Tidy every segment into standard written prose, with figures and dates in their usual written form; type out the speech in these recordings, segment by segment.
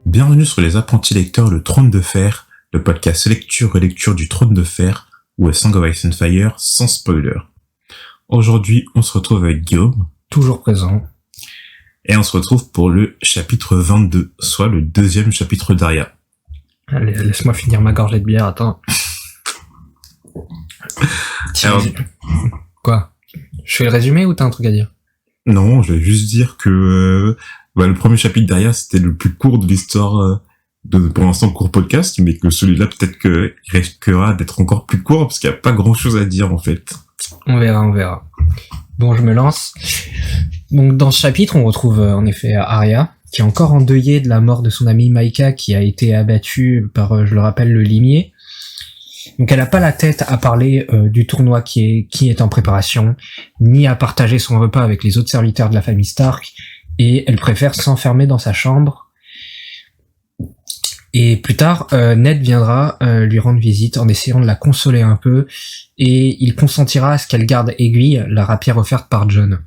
Bienvenue sur les apprentis lecteurs Le Trône de Fer, le podcast lecture-relecture du Trône de Fer ou A Song of Ice and Fire sans spoiler. Aujourd'hui, on se retrouve avec Guillaume. Toujours présent. Et on se retrouve pour le chapitre 22, soit le deuxième chapitre d'Arya. Allez, laisse-moi finir ma gorgée de bière, attends. Alors, quoi? Je fais le résumé ou t'as un truc à dire? non, je vais juste dire que le premier chapitre d'Arya, c'était le plus court de l'histoire de, pour l'instant, court podcast, mais que celui-là, peut-être qu'il risquera d'être encore plus court, parce qu'il n'y a pas grand-chose à dire, en fait. On verra. Bon, je me lance. Donc, dans ce chapitre, on retrouve en effet Arya, qui est encore endeuillée de la mort de son amie Maïka, qui a été abattue par, je le rappelle, le limier. Donc, elle n'a pas la tête à parler du tournoi qui est en préparation, ni à partager son repas avec les autres serviteurs de la famille Stark, et elle préfère s'enfermer dans sa chambre. Et plus tard, Ned viendra lui rendre visite en essayant de la consoler un peu, et il consentira à ce qu'elle garde Aiguille, la rapière offerte par Jon.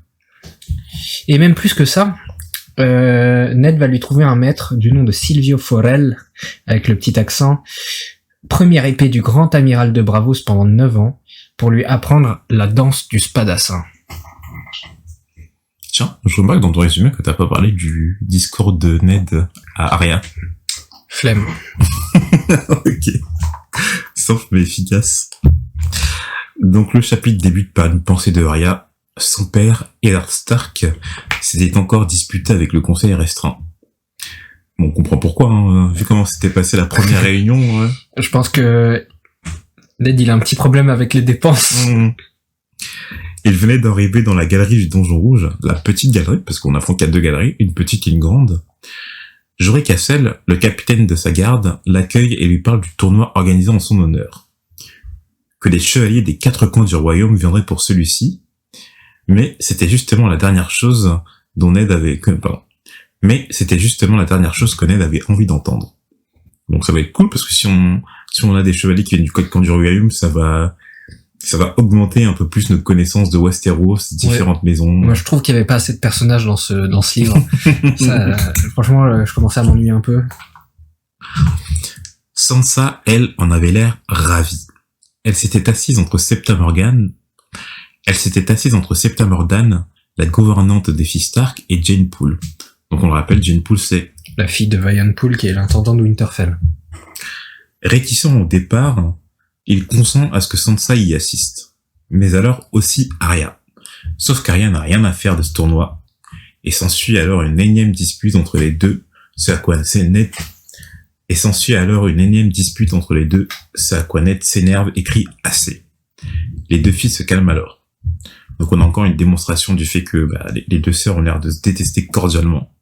Et même plus que ça, Ned va lui trouver un maître du nom de Silvio Forel, avec le petit accent, première épée du grand amiral de Bravos pendant 9 ans, pour lui apprendre la danse du spadassin. Tiens, je remarque dans ton résumé que t'as pas parlé du discours de Ned à Arya. Flemme. Ok. Simple mais efficace. Donc le chapitre débute par une pensée de Arya. Son père, Eddard Stark, s'était encore disputé avec le conseil restreint. Bon, on comprend pourquoi, hein, vu comment s'était passée la première réunion. Ouais. Je pense que Ned, il a un petit problème avec les dépenses. Il venait d'arriver dans la galerie du Donjon Rouge, la petite galerie, parce qu'on affronte qu'il y a 2 galeries, une petite et une grande. Jorah Cassel, le capitaine de sa garde, l'accueille et lui parle du tournoi organisé en son honneur. Que des chevaliers des 4 coins du royaume viendraient pour celui-ci, mais c'était justement la dernière chose que Ned avait envie d'entendre. Donc ça va être cool, parce que si on a des chevaliers qui viennent du camp du royaume, ça va augmenter un peu plus notre connaissance de Westeros, différentes maisons. Moi, je trouve qu'il y avait pas assez de personnages dans ce livre. Ça, franchement, je commençais à m'ennuyer un peu. Sansa, elle, en avait l'air ravie. Elle s'était assise entre Septa Morgan, la gouvernante des filles Stark, et Jeyne Poole. Donc on le rappelle, Jeyne Poole, c'est la fille de Vian Poole, qui est l'intendant de Winterfell. Réticent au départ, il consent à ce que Sansa y assiste. Mais alors aussi Arya. Sauf qu'Arya n'a rien à faire de ce tournoi, et s'ensuit alors une énième dispute entre les deux, ce à quoi Ned s'énerve et crie assez. Les 2 filles se calment alors. Donc on a encore une démonstration du fait que les 2 sœurs ont l'air de se détester cordialement.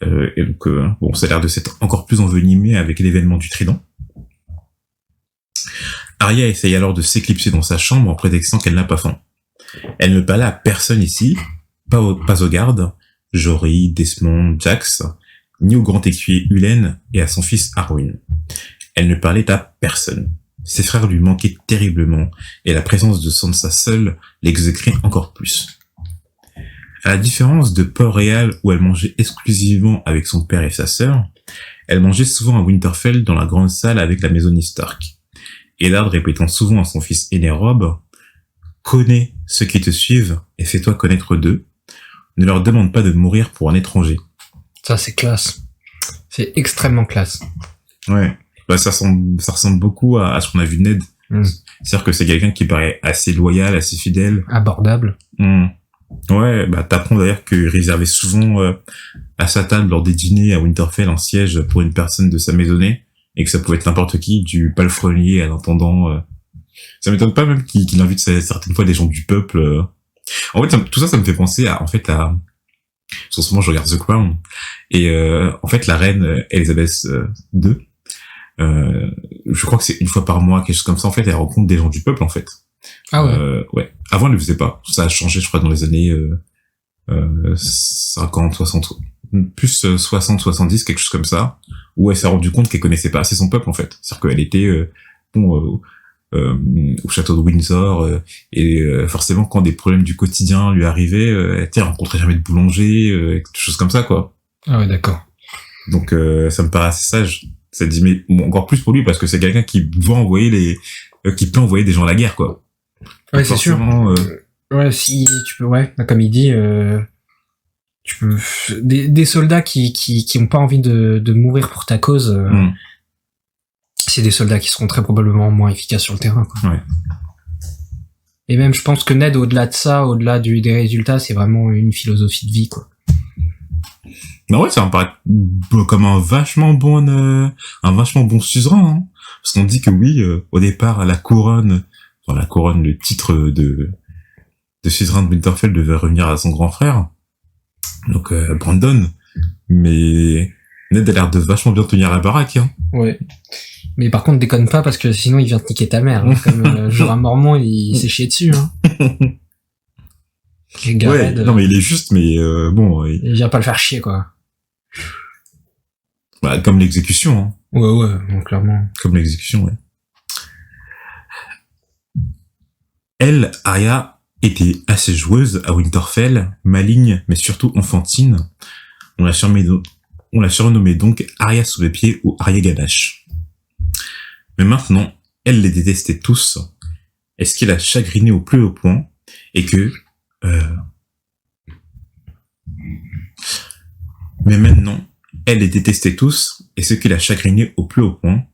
Et donc ça a l'air de s'être encore plus envenimé avec l'événement du trident. Arya essaye alors de s'éclipser dans sa chambre en prétextant qu'elle n'a pas faim. Elle ne parlait à personne ici, pas aux gardes, Jory, Desmond, Jax, ni au grand écuyer Ulen et à son fils Arwen. Elle ne parlait à personne. Ses frères lui manquaient terriblement, et la présence de Sansa seule l'exécrait encore plus. À la différence de Port-Réal où elle mangeait exclusivement avec son père et sa sœur, elle mangeait souvent à Winterfell dans la grande salle avec la maisonnée Stark. Eddard répétant souvent à son fils Aenorob, « Connais ceux qui te suivent et fais-toi connaître d'eux. Ne leur demande pas de mourir pour un étranger. » Ça, c'est classe. C'est extrêmement classe. Ouais. Ça ressemble beaucoup à ce qu'on a vu de Ned. C'est-à-dire que c'est quelqu'un qui paraît assez loyal, assez fidèle. Abordable. Ouais, t'apprends d'ailleurs qu'il réservait souvent à sa table lors des dîners à Winterfell un siège pour une personne de sa maisonnée, et que ça pouvait être n'importe qui, du palefrenier à l'intendant. Ça m'étonne pas même qu'il invite certaines fois des gens du peuple. En fait, tout ça, ça me fait penser à... En ce moment, je regarde The Crown, et en fait, la reine Elisabeth II, je crois que c'est une fois par mois, quelque chose comme ça, en fait, elle rencontre des gens du peuple, en fait. Ah ouais. Ouais. Avant, elle le faisait pas. Ça a changé, je crois, dans les années 50, 60, plus 60, 70, quelque chose comme ça, où elle s'est rendue compte qu'elle connaissait pas assez son peuple, en fait. C'est-à-dire qu'elle était au château de Windsor, forcément quand des problèmes du quotidien lui arrivaient, elle rencontrait jamais de boulanger, quelque chose comme ça, quoi. Ah ouais, d'accord. Donc ça me paraît assez sage. Ça dit, mais bon, encore plus pour lui parce que c'est quelqu'un qui va envoyer qui peut envoyer des gens à la guerre, quoi. Ouais, c'est sûr. Ouais, si tu peux, ouais, comme il dit, tu peux des soldats qui ont pas envie de mourir pour ta cause. C'est des soldats qui seront très probablement moins efficaces sur le terrain, quoi. Ouais. Et même, je pense que Ned, au-delà de ça, au-delà des résultats, c'est vraiment une philosophie de vie, quoi. Bah ouais, ça me paraît comme un vachement bon suzerain, hein. Parce qu'on dit que oui, au départ, le titre de suzerain de Winterfell devait revenir à son grand frère. Donc, Brandon. Mais Ned a l'air de vachement bien tenir la baraque, hein. Ouais. Mais par contre, déconne pas parce que sinon il vient te niquer ta mère. Hein. Comme Jorah Mormont, il s'est chié dessus. Hein. Ouais, non mais il est juste, mais bon. Il vient pas le faire chier, quoi. Bah, comme l'exécution. Hein. Ouais, donc, clairement. Comme l'exécution, ouais. Elle, Arya, était assez joueuse à Winterfell, maligne, mais surtout enfantine. On l'a surnommée donc Arya sous les pieds ou Arya Ganache. Mais maintenant, elle les détestait tous. Et ce qui l'a chagrinée au plus haut point, et que... Mais maintenant, elle les détestait tous, et ce qui l'a chagrinée au plus haut point,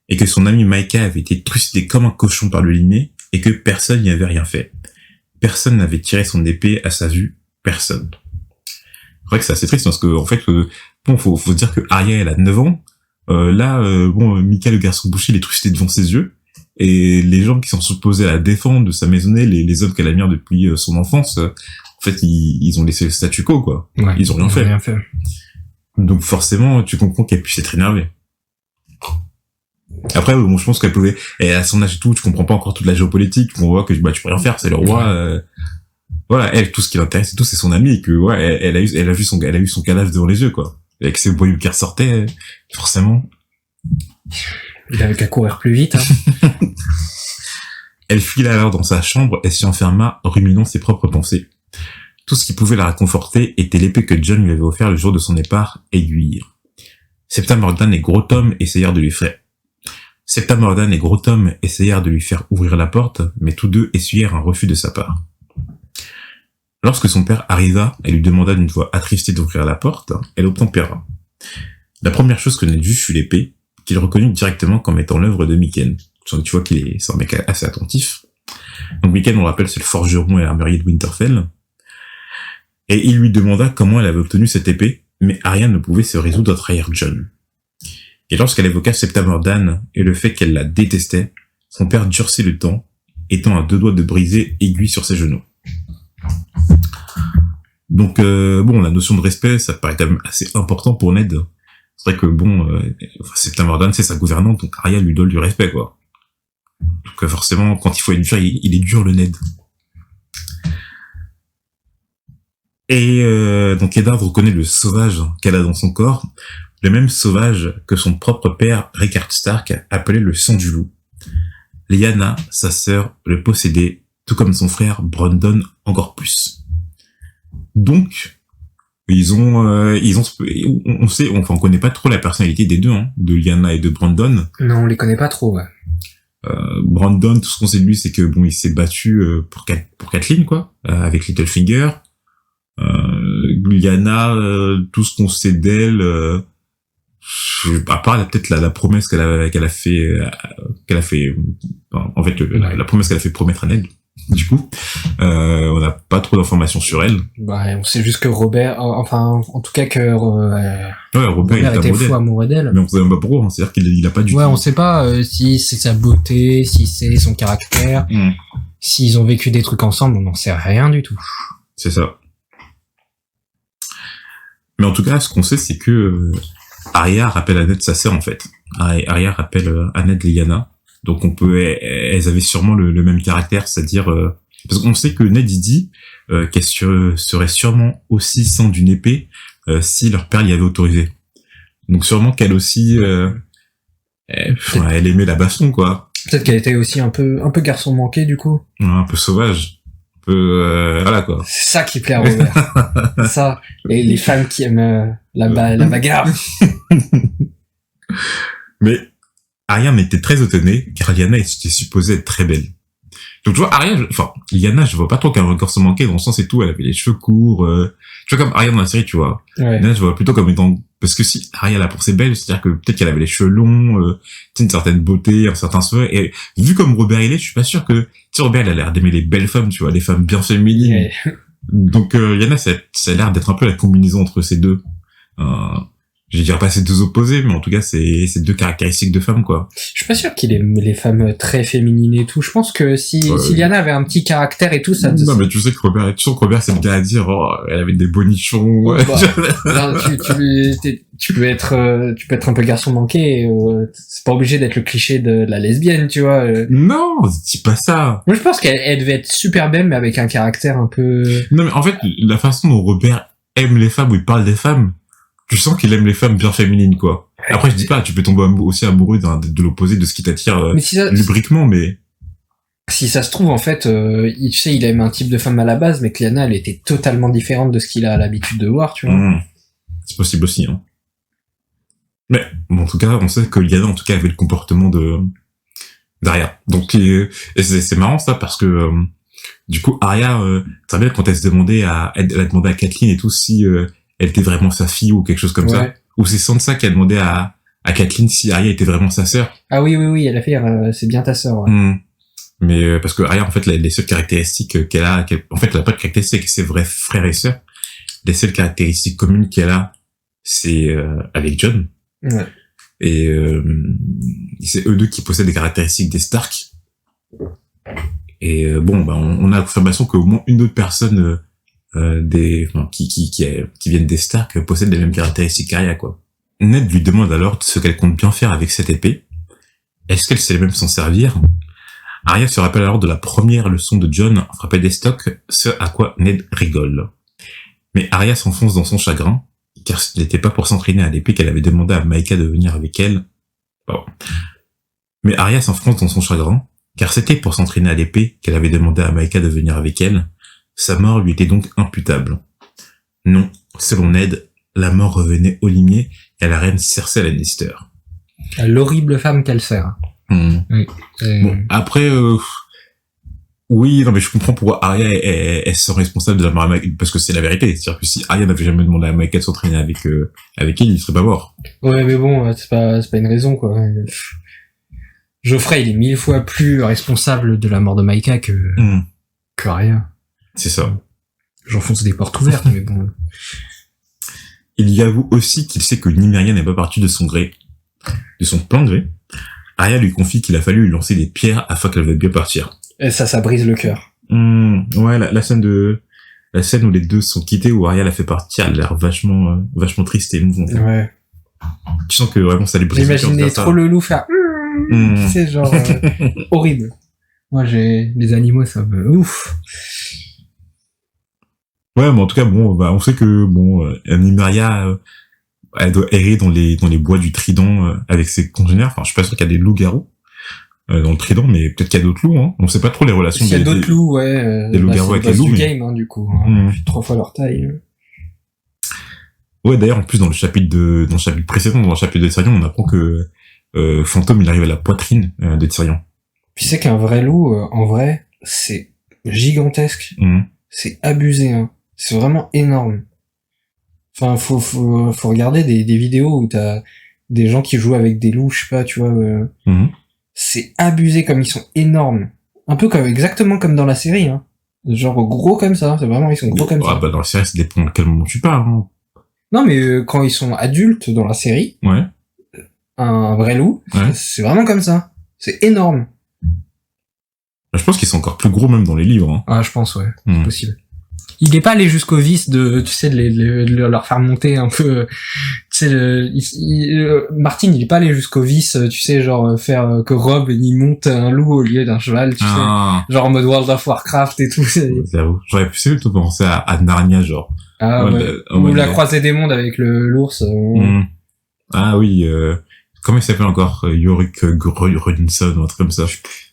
et que son ami Maïka avait été trucidé comme un cochon par le Liné, et que personne n'y avait rien fait. Personne n'avait tiré son épée à sa vue. Personne. C'est vrai que c'est assez triste, parce que, en fait, bon, faut se dire que Arya, elle a 9 ans. Mika, le garçon bouché, il est trucidé devant ses yeux. Et les gens qui sont supposés à la défendre de sa maisonnée, les hommes qu'elle admire depuis son enfance, en fait, ils ont laissé le statu quo, quoi. Ouais, ils ont rien fait. Donc forcément, tu comprends qu'elle puisse être énervée. Après, bon, je pense qu'elle pouvait... Et à son âge et tout, tu comprends pas encore toute la géopolitique. On voit que tu peux rien faire, c'est le roi. Voilà, elle, tout ce qui l'intéresse et tout, c'est son ami. Et que ouais, elle a eu son cadavre devant les yeux, quoi. Avec ses boyaux qui ressortaient, forcément. Il avait qu'à courir plus vite. Hein. Elle fila alors dans sa chambre et s'y enferma, ruminant ses propres pensées. Tout ce qui pouvait la réconforter était l'épée que Jon lui avait offert le jour de son départ, Aiguille. Septa Mordan et Gros Tom essayèrent de lui faire ouvrir la porte, mais tous deux essuyèrent un refus de sa part. Lorsque son père arriva et lui demanda d'une voix attristée d'ouvrir la porte, elle obtempéra. La première chose que Ned vit fut l'épée, qu'il reconnut directement comme étant l'œuvre de Myken. Tu vois c'est un mec assez attentif. Donc Myken, on le rappelle, c'est le forgeron et l'armurier de Winterfell. Et il lui demanda comment elle avait obtenu cette épée, mais Arya ne pouvait se résoudre à trahir Jon. Et lorsqu'elle évoqua Septa Mordan et le fait qu'elle la détestait, son père durcit le ton, étant à 2 doigts de briser Aiguille sur ses genoux. Donc la notion de respect, ça paraît quand même assez important pour Ned. C'est vrai que Septa Mordan, c'est sa gouvernante, donc Arya lui donne du respect, quoi. Donc forcément, quand il faut être dur, il est dur, le Ned. Et donc Eddard reconnaît le sauvage qu'elle a dans son corps, le même sauvage que son propre père, Rickard Stark, appelait le sang du loup. Lyanna, sa sœur, le possédait, tout comme son frère Brandon encore plus. Donc, on connaît pas trop la personnalité des deux, hein, de Lyanna et de Brandon. Non, on les connaît pas trop, ouais. Brandon, tout ce qu'on sait de lui, c'est que il s'est battu pour Catelyn, quoi, avec Littlefinger. Lyanna, tout ce qu'on sait d'elle, à part peut-être la promesse qu'elle a fait, en fait, la promesse qu'elle a fait promettre à Ned. Du coup, on n'a pas trop d'informations sur elle. Bah, on sait juste que Robert, en tout cas que Robert était fou amoureux d'elle. Mais on sait même pas pourquoi, c'est-à-dire qu'il a pas du tout. Ouais, on sait pas si c'est sa beauté, si c'est son caractère, s'ils ont vécu des trucs ensemble, on n'en sait rien du tout. C'est ça. Mais en tout cas, ce qu'on sait, c'est que Arya rappelle à Ned sa sœur, en fait. Arya rappelle à Ned Lyanna. Donc elles avaient sûrement le même caractère, c'est-à-dire parce qu'on sait que Ned il dit qu'elle serait sûrement aussi sans d'une épée si leur père l'y avait autorisé. Donc sûrement qu'elle aussi elle aimait la baston, quoi. Peut-être qu'elle était aussi un peu garçon manqué, du coup. Un peu sauvage. Un peu, voilà, quoi. C'est ça qui plaît à Robert. C'est ça. Et les femmes qui aiment la bagarre. Mais Ariane était très étonnée, car Lyanna était supposée être très belle. Donc tu vois, Lyanna, je vois pas trop qu'un garçon manqué dans le sens et tout, elle avait les cheveux courts, tu vois, comme Ariane dans la série, tu vois. Ouais. Lyanna, je vois plutôt comme étant, parce que si Ariane a pour ses belles, c'est-à-dire que peut-être qu'elle avait les cheveux longs, une certaine beauté, un certain sourire, et vu comme Robert il est, je suis pas sûr que, tu sais, Robert il a l'air d'aimer les belles femmes, tu vois, les femmes bien féminines. Ouais. Donc Lyanna, ça a l'air d'être un peu la combinaison entre ces deux. Je dirais pas ces deux opposés, mais en tout cas, c'est deux caractéristiques de femmes, quoi. Je suis pas sûr qu'il aime les femmes très féminines et tout. Je pense que si Lyanna avait un petit caractère et tout, ça... Non, mais tu sais que Robert, c'est bien à dire, oh, elle avait des bonichons. Ouais. Bah, non, tu peux être un peu garçon manqué, c'est pas obligé d'être le cliché de la lesbienne, tu vois. Non, dis pas ça. Moi, je pense qu'elle devait être super belle, mais avec un caractère un peu... Non, mais en fait, la façon dont Robert aime les femmes, ou il parle des femmes, tu sens qu'il aime les femmes bien féminines, quoi. Après, je dis pas, tu peux tomber aussi amoureux de l'opposé, de ce qui t'attire lubriquement, mais... Si ça se trouve, en fait, tu sais, il aime un type de femme à la base, mais que Lyanna, elle était totalement différente de ce qu'il a l'habitude de voir, tu vois. C'est possible aussi, hein. Mais, bon, en tout cas, on sait que Lyanna, en tout cas, avait le comportement d'Arya. Donc, et c'est marrant, ça, parce que, du coup, Arya, très bien, quand elle a demandé à Catelyn et tout si, elle était vraiment sa fille ou quelque chose comme ça. Ou c'est Sansa qui a demandé à Catelyn si Arya était vraiment sa sœur. Ah oui, elle a fait, c'est bien ta sœur, ouais. Mais, parce que Arya, en fait, les seules caractéristiques qu'elle a, en fait, elle a pas de caractéristiques avec ses vrais frères et sœurs. Les seules caractéristiques communes qu'elle a, c'est, avec Jon. Ouais. Et, c'est eux deux qui possèdent des caractéristiques des Stark. Et, bon, bah, on a la confirmation qu'au moins une autre personne, qui viennent des Stark possèdent les mêmes caractéristiques qu'Arya, quoi. Ned lui demande alors ce qu'elle compte bien faire avec cette épée. Est-ce qu'elle sait même s'en servir? Arya se rappelle alors de la première leçon de Jon frappé des stocks, ce à quoi Ned rigole. Mais Arya s'enfonce dans son chagrin, car ce n'était pas pour s'entraîner à l'épée qu'elle avait demandé à Maïka de venir avec elle. Bon. Mais Arya s'enfonce dans son chagrin, car c'était pour s'entraîner à l'épée qu'elle avait demandé à Maïka de venir avec elle. Sa mort lui était donc imputable. Non, selon Ned, la mort revenait au limier et à la reine Cersei Lannister. L'horrible femme qu'elle sert. Oui. Bon, après, oui, non, mais je comprends pourquoi Arya est responsable de la mort à Maïka, parce que c'est la vérité. C'est-à-dire que si Arya n'avait jamais demandé à Maïka de s'entraîner avec elle, il serait pas mort. Ouais, mais bon, c'est pas une raison, quoi. Geoffrey, il est 1000 fois plus responsable de la mort de Maïka que Arya. C'est ça. J'enfonce des portes ouvertes, mais bon. Il y avoue aussi qu'il sait que Nymeria n'est pas partie de son gré, de son plein gré. Arya lui confie qu'il a fallu lui lancer des pierres afin qu'elle veuille bien partir. Et ça brise le cœur. Ouais, la scène où les deux sont quittés, où Arya la fait partir, elle a l'air vachement triste et émouvante. Ouais. Tu sens que vraiment ça lui brise le cœur. J'imaginais trop le loup faire, c'est genre, horrible. Moi, les animaux, ça me, ouf. Ouais, mais en tout cas, bon, bah, on sait que, Nymeria, elle doit errer dans les bois du Trident, avec ses congénères. Enfin, je suis pas sûr qu'il y a des loups-garous, dans le Trident, mais peut-être qu'il y a d'autres loups, hein. On sait pas trop les relations des d'autres loups, ouais. Des loups-garous avec les loups. C'est du game, hein, du coup. Hein. 3 fois leur taille. Ouais, d'ailleurs, en plus, dans le chapitre précédent, dans le chapitre de Tyrion, on apprend que, Fantôme, il arrive à la poitrine, de Tyrion. Puis c'est qu'un vrai loup, en vrai, c'est gigantesque. C'est abusé, hein. C'est vraiment énorme. Enfin, faut regarder des vidéos où t'as des gens qui jouent avec des loups, je sais pas, tu vois. C'est abusé comme ils sont énormes. Un peu exactement comme dans la série, hein. Genre gros comme ça. C'est vraiment, ils sont gros comme ça. Ah, bah, dans la série, ça dépend de quel moment tu parles, hein. Non, mais quand ils sont adultes dans la série. Ouais. Un vrai loup. Ouais. C'est vraiment comme ça. C'est énorme. Je pense qu'ils sont encore plus gros même dans les livres, hein. Ah, je pense, ouais. C'est possible. Il est pas allé jusqu'au vice de, tu sais, de leur faire monter un peu, tu sais, Martin, il est pas allé jusqu'au vice, tu sais, genre, faire que Rob, il monte un loup au lieu d'un cheval, tu sais. Genre en mode World of Warcraft et tout. J'avoue. J'aurais plutôt pensé à Narnia, genre. Ah, ouais. Ou la croisée des mondes avec l'ours. Ah oui, comment il s'appelle encore? Yorick Rudinson ou un truc comme ça.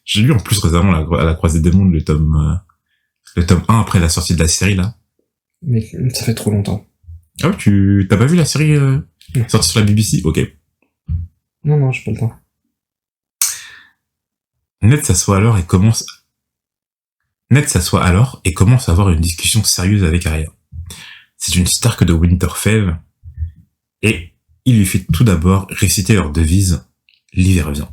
J'ai lu en plus récemment à la Croisée des Mondes le tome 1 après la sortie de la série, là. Mais ça fait trop longtemps. Ah ouais, t'as pas vu la série sortie sur la BBC? Ok. Non, j'ai pas le temps. Ned s'assoit alors et commence à avoir une discussion sérieuse avec Arya. C'est une Stark de Winterfell, et il lui fait tout d'abord réciter leur devise « L'hiver vient ».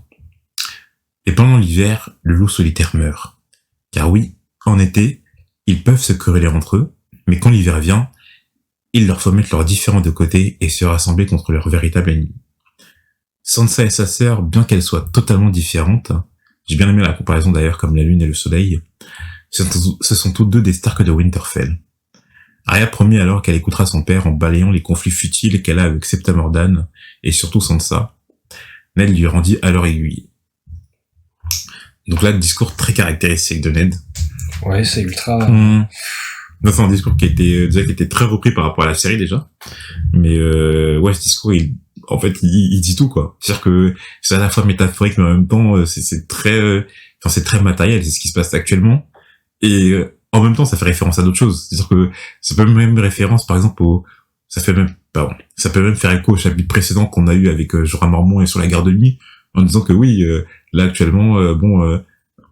Et pendant l'hiver, le loup solitaire meurt. Car oui, en été, ils peuvent se quereller entre eux, mais quand l'hiver vient, il leur faut mettre leurs différends de côté et se rassembler contre leur véritable ennemi. Sansa et sa sœur, bien qu'elles soient totalement différentes, j'ai bien aimé la comparaison d'ailleurs comme la lune et le soleil, ce sont toutes deux des Stark de Winterfell. Arya promet alors qu'elle écoutera son père en balayant les conflits futiles qu'elle a avec Septa Mordan et surtout Sansa. Ned lui rendit alors aiguille. Donc là, discours très caractéristique de Ned. Ouais, c'est ultra... C'est un discours qui était très repris par rapport à la série déjà. Mais ouais, ce discours, il dit tout, quoi. C'est-à-dire que c'est à la fois métaphorique, mais en même temps, c'est très matériel, c'est ce qui se passe actuellement. Et en même temps, ça fait référence à d'autres choses. C'est-à-dire que ça peut même référence, par exemple, ça peut même faire écho au chapitre précédent qu'on a eu avec Jorah Mormont et sur la garde de nuit, en disant que oui, là actuellement,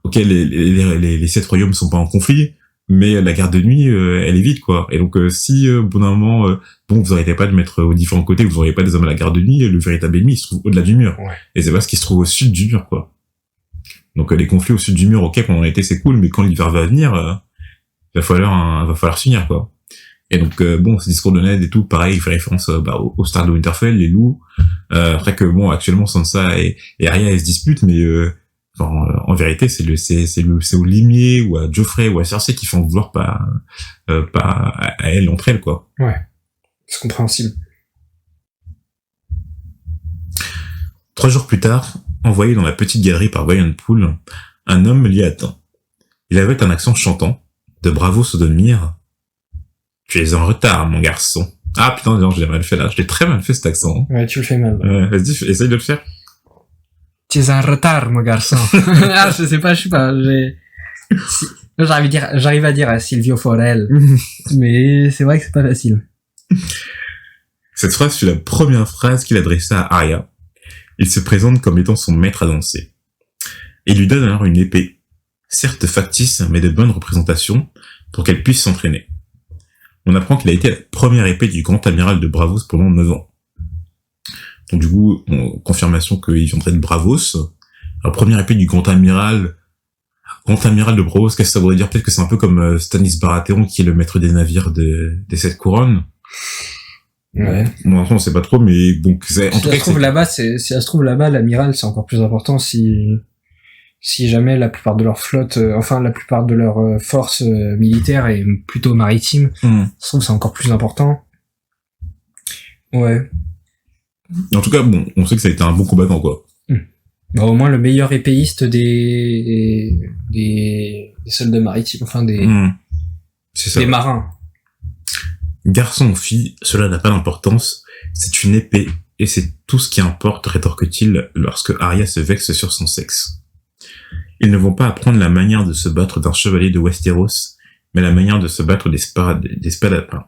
ok, les 7 royaumes sont pas en conflit, mais la garde de nuit, elle est vide, quoi. Et donc, si au bout d'un moment, vous arrêtez pas de mettre aux différents côtés, vous n'auriez pas des hommes à la garde de nuit, le véritable ennemi, il se trouve au-delà du mur. Ouais. Et c'est parce qu'il se trouve au sud du mur, quoi. Donc les conflits au sud du mur, ok, pendant l'été c'est cool, mais quand l'hiver va venir, va falloir s'unir, quoi. Et donc ce discours de Ned et tout, pareil, il fait référence aux Stark de Winterfell, les loups. Après que actuellement Sansa et Arya elles se disputent, mais en vérité c'est aux limiers ou à Joffrey ou à Cersei qui font vouloir pas à elles entre elles, quoi. Ouais, c'est compréhensible. 3 jours plus tard, envoyé dans la petite galerie par Voyant Pool, un homme l'y attend. Il avait un accent chantant, de Bravo Sodomir. « Tu es en retard, mon garçon. » Ah putain, non, je l'ai mal fait là. Je l'ai très mal fait cet accent. Ouais, tu le fais mal. Vas-y, essaye de le faire. Tu es en retard, mon garçon. Ah, je sais pas. J'arrive à dire à Silvio Forel. Mais c'est vrai que c'est pas facile. Cette phrase fut la première phrase qu'il adressa à Arya. Il se présente comme étant son maître à danser. Et lui donne alors une épée, certes factice, mais de bonne représentation, pour qu'elle puisse s'entraîner. On apprend qu'il a été la première épée du grand amiral de Bravos pendant 9 ans. Donc du coup, confirmation qu'il viendrait de Bravos. La première épée du grand amiral de Bravos, qu'est-ce que ça voudrait dire? Peut-être que c'est un peu comme Stannis Baratheon, qui est le maître des navires des 7 couronnes. Ouais. Bon, on sait pas trop, mais bon, si ça se trouve là-bas, l'amiral, c'est encore plus important si jamais la plupart de leur flotte, la plupart de leur force militaire est plutôt maritime, je trouve que c'est encore plus important. Ouais. En tout cas, bon, on sait que ça a été un bon combattant, quoi. Bah, au moins le meilleur épéiste des soldats maritimes, des marins. Garçon ou fille, cela n'a pas d'importance, c'est une épée, et c'est tout ce qui importe, rétorque-t-il lorsque Arya se vexe sur son sexe. Ils ne vont pas apprendre la manière de se battre d'un chevalier de Westeros, mais la manière de se battre des spadapins.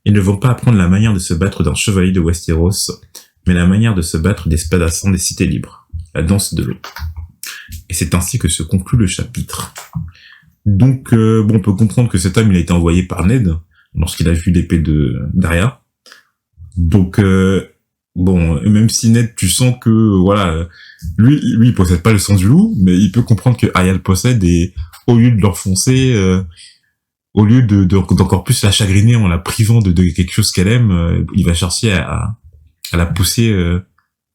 Ils ne vont pas apprendre la manière de se battre d'un chevalier de Westeros, mais la manière de se battre des spadassins des cités libres. La danse de l'eau. Et c'est ainsi que se conclut le chapitre. Donc, on peut comprendre que cet homme, il a été envoyé par Ned, lorsqu'il a vu l'épée d'Arya. Donc, même si Ned, tu sens que, lui, il possède pas le sang du loup, mais il peut comprendre que Arya le possède, et au lieu de l'enfoncer, au lieu d'encore plus la chagriner en la privant de quelque chose qu'elle aime, il va chercher à la pousser,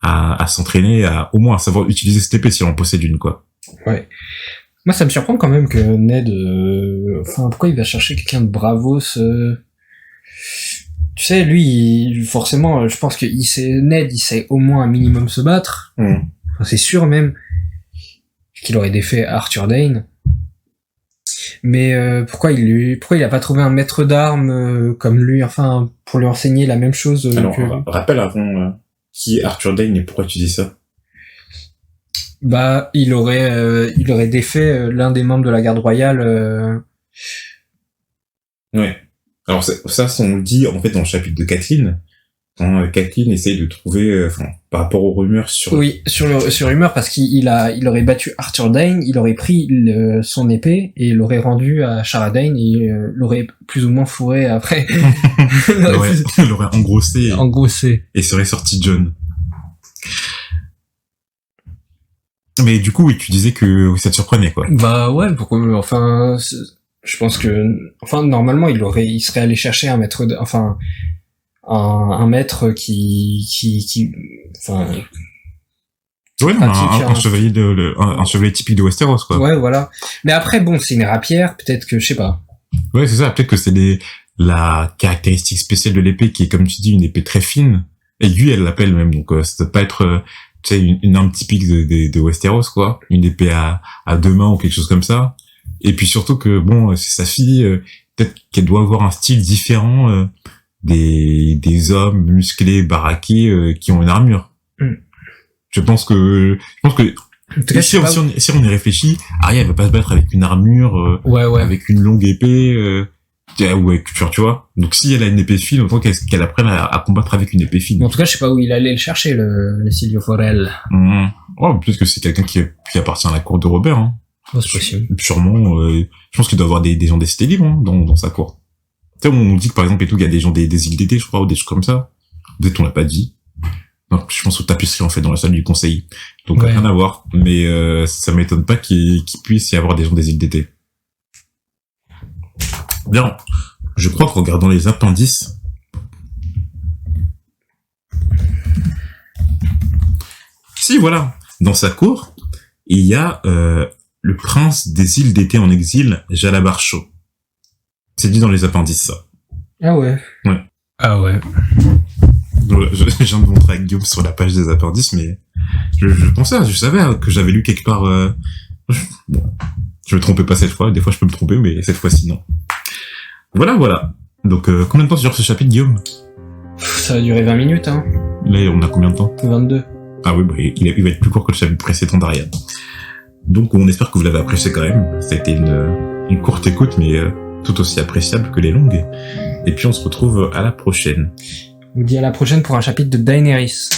à s'entraîner, à au moins à savoir utiliser cette épée si on en possède une, quoi. Ouais. Moi, ça me surprend quand même que Ned, pourquoi il va chercher quelqu'un de Bravos, tu sais, lui, forcément, je pense que Ned, il sait au moins un minimum se battre. C'est sûr même qu'il aurait défait Arthur Dayne. Mais pourquoi il a pas trouvé un maître d'armes comme lui, pour lui enseigner la même chose Alors, rappelle avant qui est Arthur Dayne et pourquoi tu dis ça? Bah, il aurait défait l'un des membres de la garde royale. Ouais. Alors ça, on le dit en fait dans le chapitre de Catelyn. Quand Catelyn essaye de trouver, par rapport aux rumeurs sur... Oui, sur rumeur, parce qu'il aurait battu Arthur Dayne, il aurait pris son épée et l'aurait rendu à Shara Dayne et l'aurait plus ou moins fourré après. il l'aurait engrossé. Engrossé. Et serait sorti John. Mais du coup, oui, tu disais que ça te surprenait, quoi. Bah ouais, pourquoi, enfin, je pense que, enfin, normalement, il serait allé chercher un maître, un maître qui, enfin. Ouais, un chevalier un chevalier typique de Westeros, quoi. Ouais, voilà. Mais après, bon, c'est une rapière, peut-être que, je sais pas. Ouais, c'est ça, peut-être que c'est la caractéristique spéciale de l'épée qui est, comme tu dis, une épée très fine. Aiguë, elle l'appelle même, donc ça peut pas être, tu sais, une arme typique de Westeros, quoi. Une épée à deux mains ou quelque chose comme ça. Et puis surtout que, bon, c'est sa fille, peut-être qu'elle doit avoir un style différent des hommes musclés, baraqués, qui ont une armure. Je pense que si on y réfléchit, Arya elle va pas se battre avec une armure, avec une longue épée, tu vois. Donc si elle a une épée fine, autant qu'elle apprenne à combattre avec une épée fine. En tout cas, je sais pas où il allait le chercher, le Silvio Forel. Oh, peut-être que c'est quelqu'un qui appartient à la cour de Robert, hein. Oh, c'est possible. Sûrement, je pense qu'il doit avoir des gens des cités libres, hein, dans sa cour. Tu sais, on dit que par exemple, et tout, il y a des gens des îles d'été, je crois, ou des choses comme ça. Peut-être on l'a pas dit. Non, je pense aux tapisseries, en fait, dans la salle du conseil. Donc, rien à voir. Mais, ça m'étonne pas qu'il puisse y avoir des gens des îles d'été. Bien. Je crois qu'en regardant les appendices, si, voilà. Dans sa cour, il y a, le prince des îles d'été en exil, Jalabar Shaw. C'est dit dans les appendices, ça. Ah ouais. Ouais. Ah ouais. Je viens de montrer à Guillaume sur la page des appendices, mais je pensais, je savais que j'avais lu quelque part. Bon, je me trompais pas cette fois. Des fois, je peux me tromper, mais cette fois-ci, non. Voilà. Donc, combien de temps dure ce chapitre, Guillaume? Ça va durer 20 minutes, hein. Là, on a combien de temps? 22. Ah oui, bah, il va être plus court que le chapitre précédent d'Ariane. Donc, on espère que vous l'avez apprécié quand même. Ça a été une courte écoute, mais tout aussi appréciable que les longues. Et puis, on se retrouve à la prochaine. Je vous dis à la prochaine pour un chapitre de Daenerys.